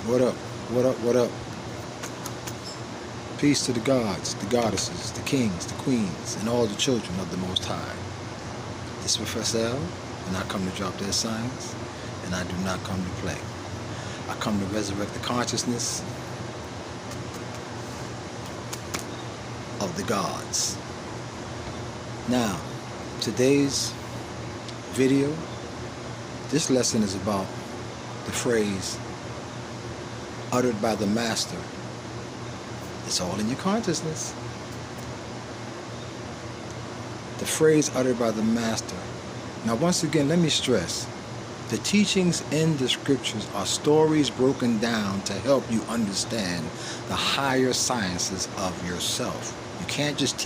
What up? What up? What up? Peace to the gods, the goddesses, the kings, the queens, and all the children of the Most High. This is Professorel, and I come to drop their signs, and I do not come to play. I come to resurrect the consciousness of the gods. Now, today's video, this lesson is about the phrase uttered by the Master. It's all in your consciousness. The phrase uttered by the Master. Now, once again, let me stress, the teachings in the scriptures are stories broken down to help you understand the higher sciences of yourself. You can't just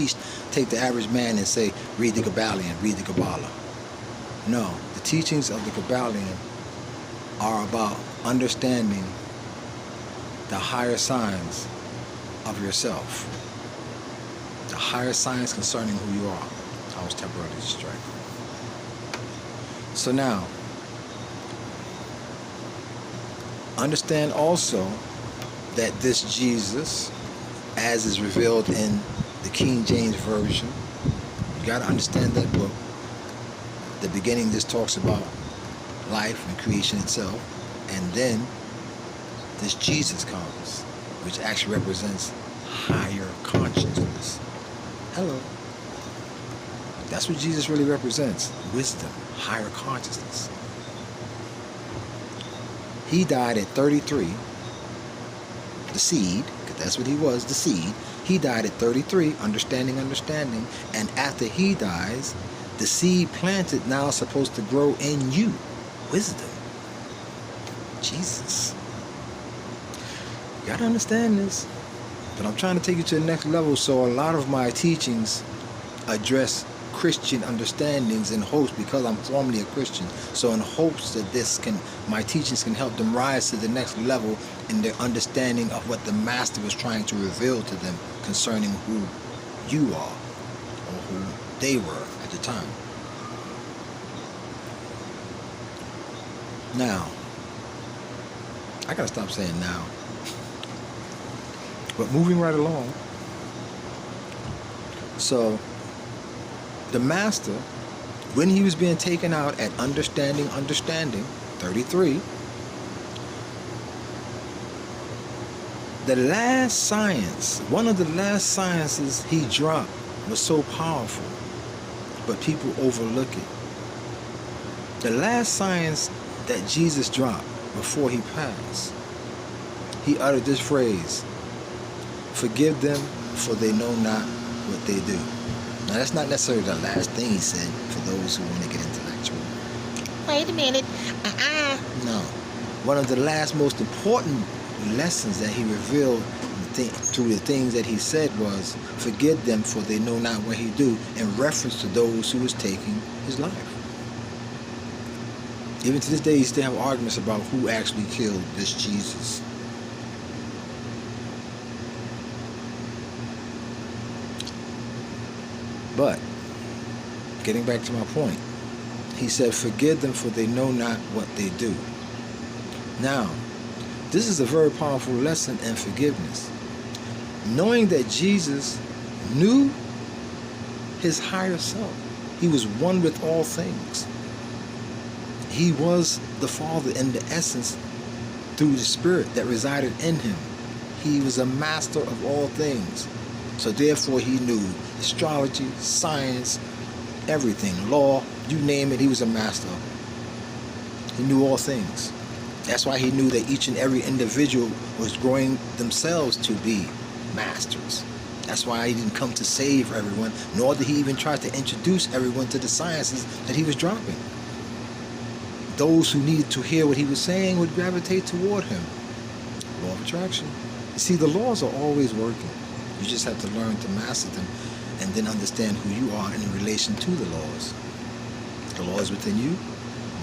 take the average man and say, read the Kabbalion, read the Kabbalah. No, the teachings of the Kabbalion are about understanding the higher signs of yourself. The higher science concerning who you are. I was temporarily distracted. So now, understand also that this Jesus, as is revealed in the King James Version, you got to understand that book. The beginning just talks about life and creation itself, and then this Jesus comes, which actually represents higher consciousness. Hello. That's what Jesus really represents. Wisdom, higher consciousness. He died at 33. The seed, because that's what he was, the seed. He died at 33, understanding. And after he dies, the seed planted now is supposed to grow in you. Wisdom. Jesus. You gotta understand this. But I'm trying to take you to the next level, so a lot of my teachings address Christian understandings in hopes, because I'm formerly a Christian, so in hopes that my teachings can help them rise to the next level in their understanding of what the Master was trying to reveal to them concerning who you are, or who they were at the time. Now, I gotta stop saying now. But moving right along, so the Master, when he was being taken out at understanding, 33, the last science, one of the last sciences he dropped was so powerful, but people overlook it. The last science that Jesus dropped before he passed, he uttered this phrase, forgive them, for they know not what they do. Now, that's not necessarily the last thing he said for those who want to get intellectual. Wait a minute. No. One of the last most important lessons that he revealed through the things that he said was, forgive them, for they know not what he do, in reference to those who was taking his life. Even to this day, you still have arguments about who actually killed this Jesus. But, getting back to my point, he said, forgive them, for they know not what they do. Now, this is a very powerful lesson in forgiveness. Knowing that Jesus knew his higher self. He was one with all things. He was the Father in the essence through the Spirit that resided in him. He was a master of all things. So therefore he knew astrology, science, everything, law, you name it, he was a master. He knew all things. That's why he knew that each and every individual was growing themselves to be masters. That's why he didn't come to save everyone, nor did he even try to introduce everyone to the sciences that he was dropping. Those who needed to hear what he was saying would gravitate toward him. Law of attraction. You see, the laws are always working. You just have to learn to master them and then understand who you are in relation to the laws. The laws within you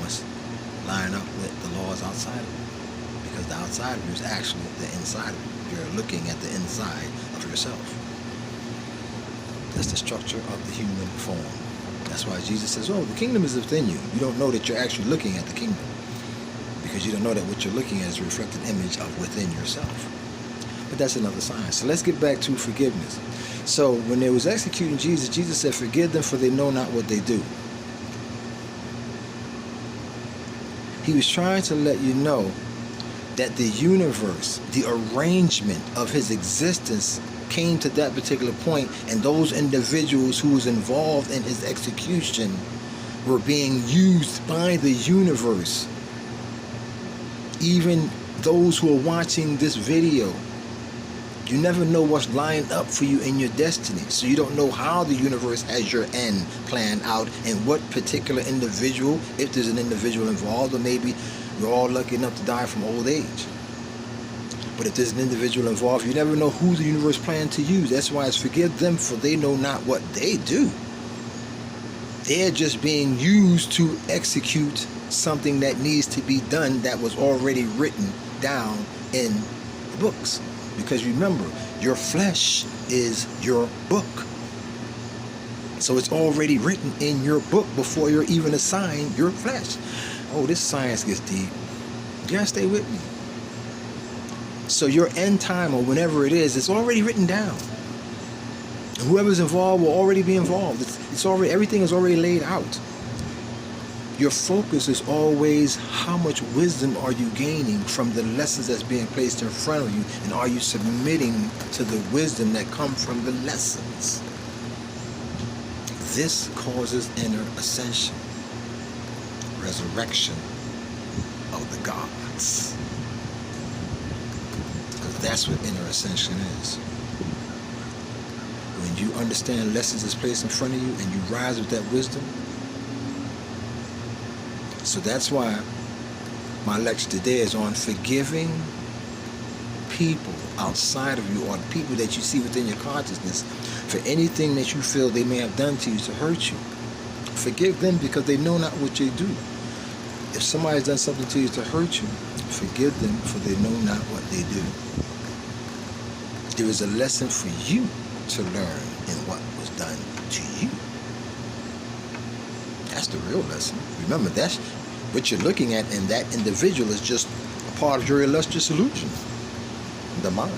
must line up with the laws outside of you, because the outside of you is actually the inside of you. You're looking at the inside of yourself. That's the structure of the human form. That's why Jesus says, oh, the kingdom is within you. You don't know that you're actually looking at the kingdom. because you don't know that what you're looking at is a reflected image of within yourself. But that's another science. So let's get back to forgiveness. So when they was executing Jesus, Jesus said, "Forgive them, for they know not what they do." He was trying to let you know that the universe, the arrangement of his existence came to that particular point, and those individuals who was involved in his execution were being used by the universe. Even those who are watching this video, you never know what's lined up for you in your destiny. So you don't know how the universe has your end planned out, and what particular individual, if there's an individual involved, or maybe we're all lucky enough to die from old age. But if there's an individual involved, you never know who the universe planned to use. That's why it's forgive them, for they know not what they do. They're just being used to execute something that needs to be done that was already written down in the books. Because remember, your flesh is your book. So it's already written in your book before you're even assigned your flesh. Oh, this science gets deep. You gotta stay with me. So your end time, or whenever it is, it's already written down. Whoever's involved will already be involved. It's already, everything is already laid out. Your focus is always how much wisdom are you gaining from the lessons that's being placed in front of you, and are you submitting to the wisdom that comes from the lessons? This causes inner ascension, resurrection of the gods. Because that's what inner ascension is. When you understand lessons that's placed in front of you and you rise with that wisdom. So that's why my lecture today is on forgiving people outside of you, or people that you see within your consciousness, for anything that you feel they may have done to you to hurt you. Forgive them, because they know not what they do. If somebody's done something to you to hurt you, forgive them, for they know not what they do. There is a lesson for you to learn in what was done to you. That's the real lesson. Remember, that's what you're looking at, and that individual is just a part of your illustrious illusion. The mind.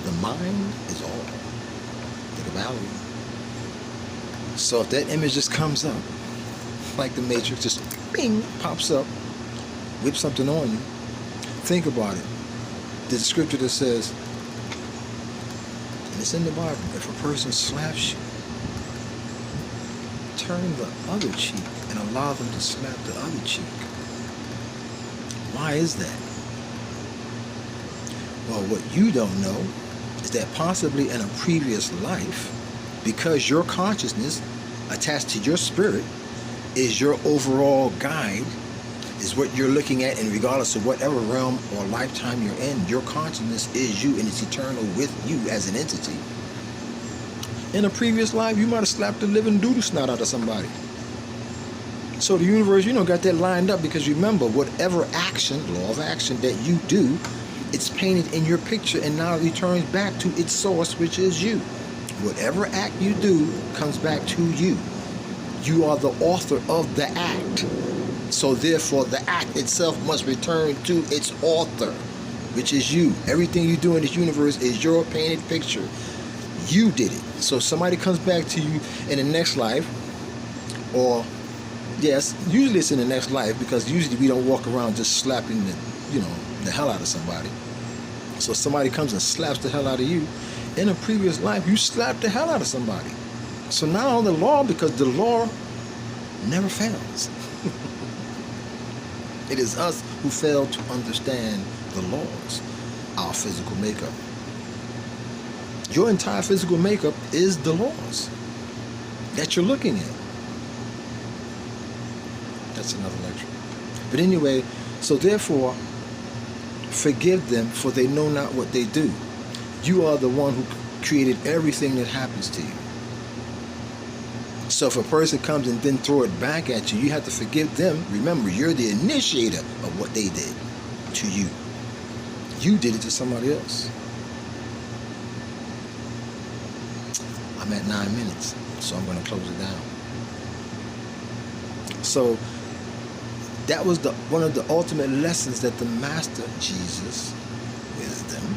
The mind is all. The value. So if that image just comes up, like the Matrix, just bing, pops up, whips something on you, think about it. There's a scripture that says, and it's in the Bible, if a person slaps you, turn the other cheek and allow them to slap the other cheek. Why is that? Well, what you don't know is that possibly in a previous life, because your consciousness attached to your spirit is your overall guide, is what you're looking at, and regardless of whatever realm or lifetime you're in, your consciousness is you, and it's eternal with you as an entity. In a previous life, you might have slapped the living doodle snot out of somebody. So the universe, got that lined up, because remember, whatever action, law of action that you do, it's painted in your picture, and now it returns back to its source, which is you. Whatever act you do comes back to you. You are the author of the act. So therefore, the act itself must return to its author, which is you. Everything you do in this universe is your painted picture. You did it. So somebody comes back to you in the next life, or yes, usually it's in the next life, because usually we don't walk around just slapping the hell out of somebody. So somebody comes and slaps the hell out of you. In a previous life, you slapped the hell out of somebody. So now the law, because the law never fails. It is us who fail to understand the laws, our physical makeup. Your entire physical makeup is the laws that you're looking at. That's another lecture. But anyway, so therefore, forgive them, for they know not what they do. You are the one who created everything that happens to you. So if a person comes and then throw it back at you, you have to forgive them. Remember, you're the initiator of what they did to you. You did it to somebody else. I'm at 9 minutes, so I'm going to close it down. So That was one of the ultimate lessons that the Master Jesus, wisdom,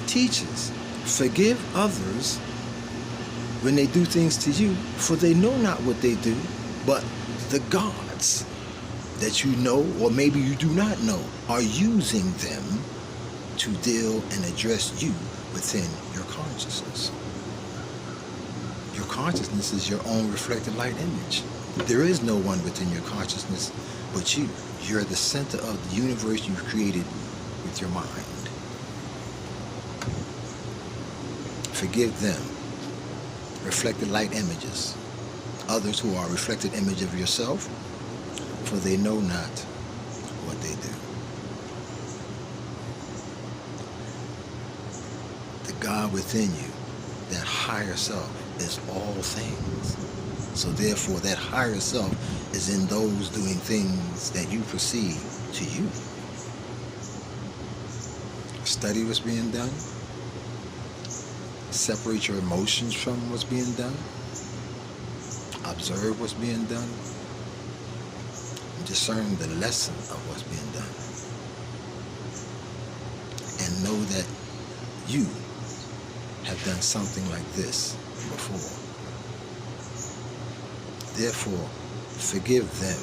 teaches. Forgive others when they do things to you, for they know not what they do, but the gods that you know, or maybe you do not know, are using them to deal and address you within your consciousness. Your consciousness is your own reflected light image. There is no one within your consciousness but you. You're the center of the universe you've created with your mind. Forgive them. Reflected light images. Others who are a reflected image of yourself, for they know not what they do. The God within you, that higher self, is all things. So therefore, that higher self is in those doing things that you perceive to you. Study what's being done. Separate your emotions from what's being done. Observe what's being done. Discern the lesson of what's being done. And know that you have done something like this before. Therefore, forgive them,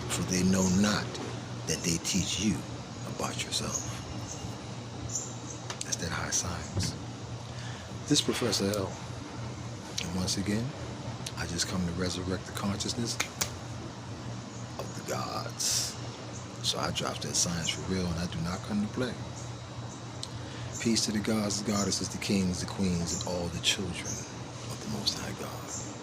for they know not that they teach you about yourself. That's that high science. This Professorel, and once again, I just come to resurrect the consciousness of the gods. So I drop that science for real, and I do not come to play. Peace to the gods, the goddesses, the kings, the queens, and all the children of the Most High God.